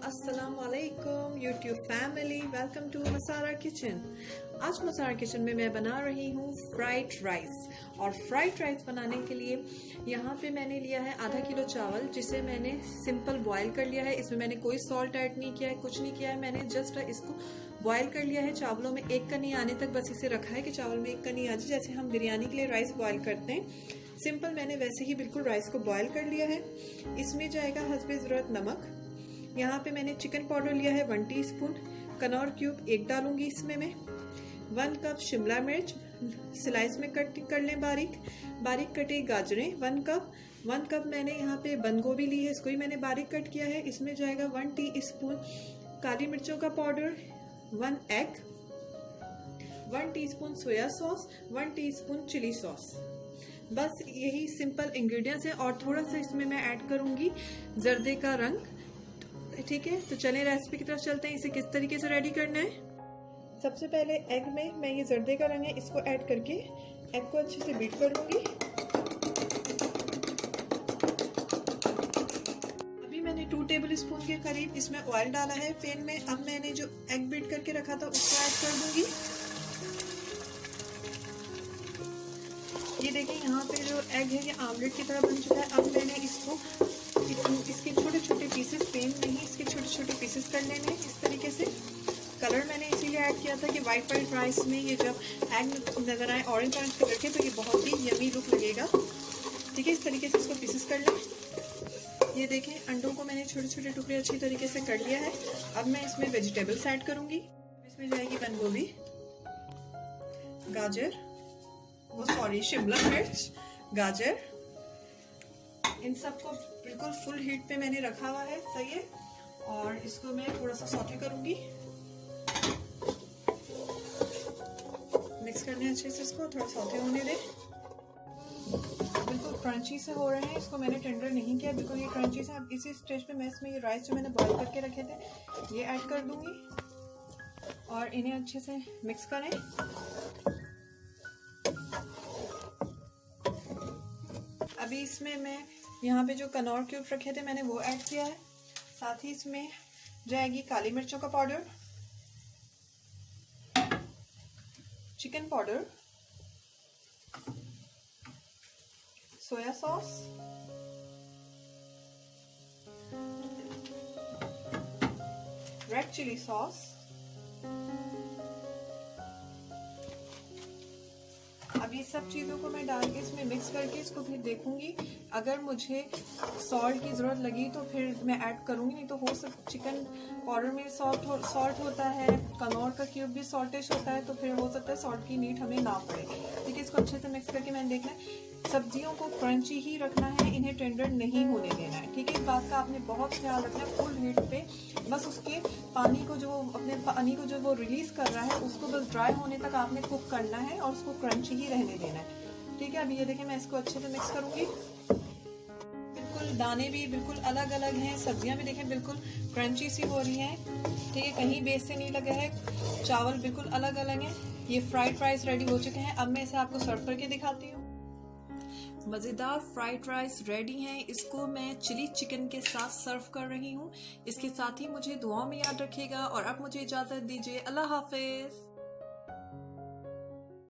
अस्सलामुअलैकुम YouTube family, welcome to Masara Kitchen. आज Masara Kitchen में मैं बना रही हूँ फ्राइड राइस। और फ्राइड राइस बनाने के लिए यहाँ पे मैंने लिया है आधा किलो चावल, जिसे मैंने सिंपल बॉयल कर लिया है। इसमें मैंने कोई सॉल्ट ऐड नहीं किया है, कुछ नहीं किया है। मैंने जस्ट इसको बॉयल कर लिया है। चावलों में एक कनी आने तक बस इसे रखा है कि चावल में एक कनी आ जाए, जैसे हम बिरयानी के लिए राइस बॉयल करते हैं। सिंपल मैंने वैसे ही बिल्कुल राइस को बॉयल कर लिया है। इसमें जाएगा हस्बे ज़रूरत नमक। यहाँ पे मैंने चिकन पाउडर लिया है 1 टीस्पून, कनौर क्यूब 1 डालूंगी इसमें मैं। 1 कप शिमला मिर्च स्लाइस में कट कर लें, बारीक कटी गाजरें 1 कप मैंने यहाँ पे बंद गोभी ली है, इसको ही मैंने बारीक कट किया है। इसमें जाएगा 1 टीस्पून काली मिर्चों का powder, 1 egg, 1 teaspoon soya sauce, 1 teaspoon chilli sauce. बस यही सिंपल इंग्रेडिएंट्स है। और थोड़ा सा इसमें मैं ऐड करूंगी जर्दे का रंग। ठीक है, तो चलें रेसिपी की तरफ चलते हैं। इसे किस तरीके से रेडी करना है। सबसे पहले एग में मैं ये जर्दे का रंग है, इसको ऐड करके एग को अच्छे से बीट कर लूंगी। अभी मैंने 2 टेबल स्पून के करीब इसमें ऑयल डाला है पैन में। अब मैंने जो एग बीट करके रखा था उसको ऐड कर दूंगी। ये देखिए, यहाँ पे जो एग है ये आमलेट की तरह बन चुका है। अब मैंने इसके छोटे छोटे पीसेस, पेन में ही इसके छोटे छोटे पीसेस कर लेने हैं इस तरीके से। कलर मैंने इसीलिए ऐड किया था कि वाइट राइस में ये जब एग नजर आए ऑरेंज कलर के, तो ये बहुत ही यमी लुक लगेगा। ठीक है, इस तरीके से इसको पीसेस कर लें। ये देखें, अंडों को मैंने छोटे छोटे टुकड़े अच्छी तरीके से कर लिया है। अब मैं इसमें वेजिटेबल्स ऐड करूंगी। इसमें जाएगी बंद गोभी, गाजर, शिमला मिर्च, गाजर। इन सबको बिल्कुल फुल हीट पे मैंने रखा हुआ है, सही है। और इसको मैं थोड़ा सा सौटे करूंगी, मिक्स करने अच्छे से। इसको थोड़ा सौटे होने दें। बिल्कुल क्रंची से हो रहे हैं, इसको मैंने टेंडर नहीं किया, बिल्कुल ये क्रंची से। अब इसी स्टेज पे मैं इसमें ये राइस जो मैंने बॉईल करके रखे थे ये ऐड कर दूंगी और इन्हें अच्छे से मिक्स करें। अभी इसमें मैं यहाँ पे जो कनौर क्यूब रखे थे मैंने वो ऐड किया है। साथ ही इसमें जाएगी काली मिर्चों का powder, chicken powder, soya sauce, red chilli sauce. अब ये सब चीज़ों को मैं डाल के इसमें मिक्स करके इसको फिर देखूंगी। अगर मुझे सॉल्ट की ज़रूरत लगी तो फिर मैं ऐड करूंगी, नहीं तो हो सकता चिकन पाउडर में सॉल्ट होता है, कनौर का क्यूब भी सॉल्टिश होता है, तो फिर हो सकता है सॉल्ट की नीड हमें ना पड़े। ठीक है, इसको अच्छे से मिक्स करके मैंने देखना है। सब्जियों को क्रंची ही रखना है, इन्हें टेंडर नहीं होने देना है। ठीक है, इस बात का आपने बहुत ख्याल रखना है। फुल हीट पे बस उसके पानी को जो वो रिलीज कर रहा है उसको बस ड्राई होने तक आपने कुक करना है और उसको क्रंची ही रहने देना है। ठीक है, अभी ये देखें, मैं इसको अच्छे से मिक्स करूंगी। बिल्कुल दाने भी बिल्कुल अलग अलग हैं, सब्जियां भी देखें बिल्कुल क्रंची सी हो रही हैं। ठीक है, कहीं बेस से नहीं लगा है, चावल बिल्कुल अलग अलग हैं। ये फ्राइड राइस रेडी हो चुके हैं। अब मैं इसे आपको सर्व करके दिखाती हूँ। मज़ेदार फ्राइड राइस रेडी हैं। इसको मैं चिली चिकन के साथ सर्व कर रही हूँ। इसके साथ ही मुझे दुआओं में याद रखिएगा और अब मुझे इजाज़त दीजिए। अल्लाह हाफिज़।